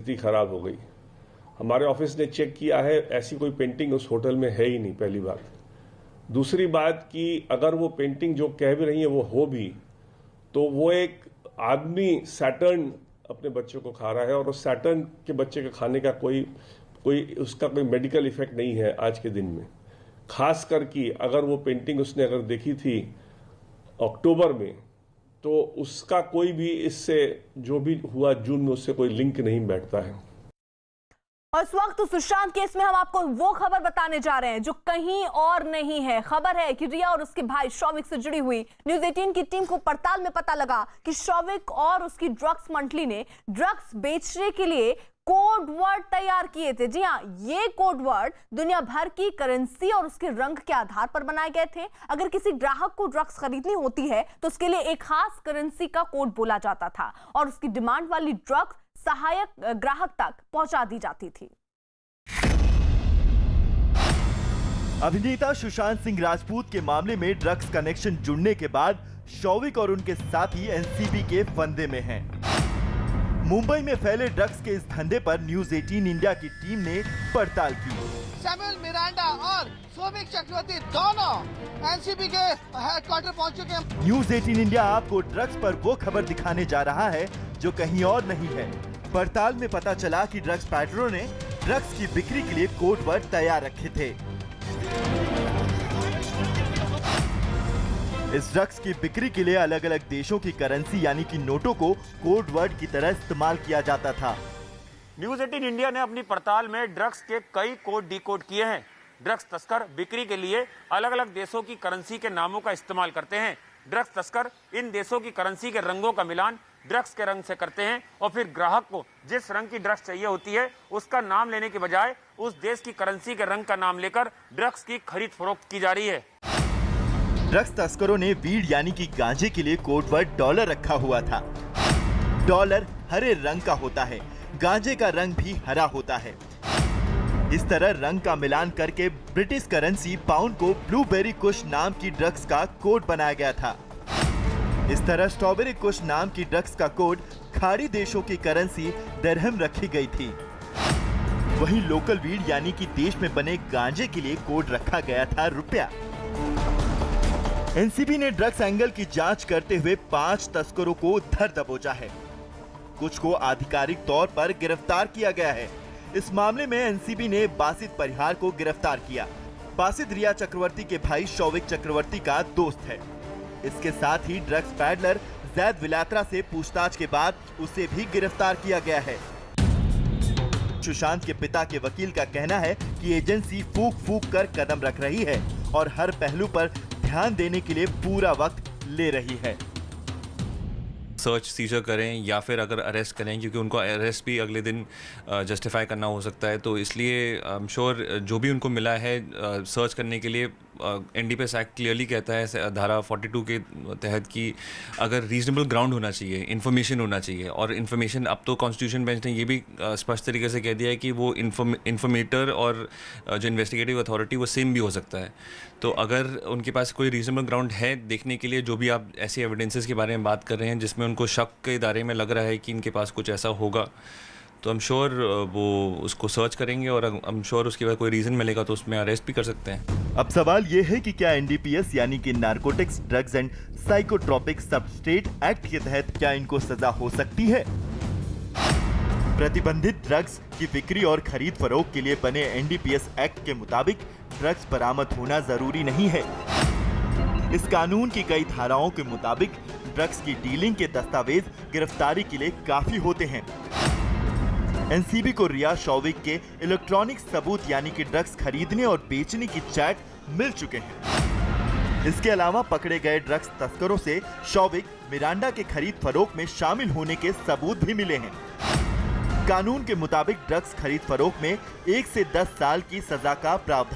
स्थिति खराब हो गई। हमारे ऑफिस ने चेक किया है, ऐसी कोई पेंटिंग उस होटल में है ही नहीं, पहली बात। दूसरी बात कि अगर वो पेंटिंग जो कह भी रही है वो हो भी, तो वो एक आदमी सैटर्न अपने बच्चों को खा रहा है, और उस सैटर्न के बच्चे के खाने का उसका कोई मेडिकल इफेक्ट नहीं है आज के दिन में। खास करके अगर वो पेंटिंग उसने अगर देखी थी अक्टूबर में, तो उसका कोई भी इससे जो भी हुआ जून में उससे कोई लिंक नहीं बैठता है। और इस वक्त सुशांत केस में हम आपको वो खबर बताने जा रहे हैं जो कहीं और नहीं है। खबर है कि रिया और उसके भाई शौविक से जुड़ी हुई न्यूज़ 18 की टीम को पड़ताल में पता लगा कि शौविक और उसकी ड्रग्स मंडली ने ड्रग्स बेचने के लिए कोड वर्ड तैयार किए थे। जी हाँ, ये कोड वर्ड दुनिया भर की करेंसी और उसके रंग के आधार पर बनाए गए थे। अगर किसी ग्राहक को ड्रग्स खरीदनी होती है तो उसके लिए एक खास करेंसी का कोड बोला जाता था और उसकी डिमांड वाली ड्रग्स सहायक ग्राहक तक पहुंचा दी जाती थी। अभिनेता सुशांत सिंह राजपूत के मामले में ड्रग्स कनेक्शन जुड़ने के बाद शौविक और उनके साथी एनसीबी के फंदे में हैं। मुंबई में फैले ड्रग्स के इस धंधे पर न्यूज़ 18 इंडिया की टीम ने पड़ताल की। सैमुअल मिरांडा और शौविक चक्रवर्ती दोनों एनसीबी के हेडक्वार्टर पहुंच चुके हैं। न्यूज़ 18 इंडिया आपको ड्रग्स पर वो खबर दिखाने जा रहा है जो कहीं और नहीं है। पड़ताल में पता चला कि ड्रग्स पैडलरों ने ड्रग्स की बिक्री के लिए कोड वर्ड तैयार रखे थे। इस ड्रग्स की बिक्री के लिए अलग अलग देशों की करेंसी यानी कि नोटों को कोड वर्ड की तरह इस्तेमाल किया जाता था। न्यूज़ 18 इंडिया ने अपनी पड़ताल में ड्रग्स के कई कोड डिकोड किए हैं। ड्रग्स तस्कर बिक्री के लिए अलग अलग देशों की करेंसी के नामों का इस्तेमाल करते हैं। ड्रग्स तस्कर इन देशों की करेंसी के रंगों का मिलान ड्रग्स के रंग से करते हैं और फिर ग्राहक को जिस रंग की ड्रग्स चाहिए होती है उसका नाम लेने के बजाय उस देश की करेंसी के रंग का नाम लेकर ड्रग्स की खरीद फरोख्त की जा रही है। ड्रग्स तस्करों ने वीड यानी कि गांजे के लिए कोड वर्ड डॉलर रखा हुआ था। डॉलर हरे रंग का होता है, गांजे का रंग भी हरा होता है। इस तरह रंग का मिलान करके ब्रिटिश करेंसी पाउंड को ब्लूबेरी कुश नाम की ड्रग्स का कोड बनाया गया था। इस तरह स्ट्रॉबेरी कुश नाम की ड्रग्स का कोड खाड़ी देशों की करेंसी दिरहम रखी गई थी। वहीं लोकल वीड यानी कि देश में बने गांजे के लिए कोड रखा गया था रुपया। एनसीबी ने ड्रग्स एंगल की जांच करते हुए 5 तस्करों को धर दबोचा है। कुछ को आधिकारिक तौर पर गिरफ्तार किया गया है। इस मामले में एनसीबी ने बासित परिहार को गिरफ्तार किया। बासित रिया चक्रवर्ती के भाई शौविक चक्रवर्ती का दोस्त है। इसके साथ ही ड्रग्स पैडलर जैद विलात्रा से पूछताछ के बाद उसे भी गिरफ्तार किया गया है। सुशांत के पिता के वकील का कहना है कि एजेंसी फूक फूक कर कदम रख रही है और हर पहलू पर ध्यान देने के लिए पूरा वक्त ले रही है। सर्च सीजर करें या फिर अगर अरेस्ट करें, क्योंकि उनको अरेस्ट भी अगले दिन जस्टिफाई करना हो सकता है, तो इसलिए आई एम श्योर जो भी उनको मिला है सर्च करने के लिए एनडीपीएस एक्ट क्लियरली कहता है धारा 42 के तहत कि अगर रीजनेबल ग्राउंड होना चाहिए, इन्फॉर्मेशन होना चाहिए। और इन्फॉर्मेशन अब तो कॉन्स्टिट्यूशन बेंच ने ये भी स्पष्ट तरीके से कह दिया है कि वो इन्फॉर्मेटर और जो इन्वेस्टिगेटिव अथॉरिटी वो सेम भी हो सकता है। तो अगर उनके पास कोई रीजनेबल ग्राउंड है देखने के लिए, जो भी आप ऐसी एविडेंसेस के बारे में बात कर रहे हैं जिसमें उनको शक के दायरे में लग रहा है कि इनके पास कुछ ऐसा होगा, तो आई एम श्योर वो उसको सर्च करेंगे और आई एम श्योर उसके बाद कोई रीज़न मिलेगा तो उसमें अरेस्ट भी कर सकते हैं। अब सवाल ये है कि क्या एनडीपीएस यानी कि narcotics drugs and psychotropic substrate act के तहत क्या इनको सजा हो सकती है? प्रतिबंधित ड्रग्स की बिक्री और खरीद फरोख्त के लिए बने एनडीपीएस एक्ट के मुताबिक ड्रग्स बरामद होना जरूरी नहीं है। इस कानून की कई धाराओं के मुताबिक ड्रग्स की डीलिंग के दस्तावेज गिरफ्तारी के लिए काफी होते हैं। एनसीबी को रिया शौविक के इलेक्ट्रॉनिक सबूत यानी कि ड्रग्स खरीदने और बेचने की चैट मिल चुके हैं। इसके अलावा पकड़े गए ड्रग्स तस्करों से शौविक मिरांडा के खरीद फरोख्त में शामिल होने के सबूत भी मिले हैं। कानून के मुताबिक ड्रग्स खरीद फरोख्त में 1 से 10 साल की सजा का प्रावधान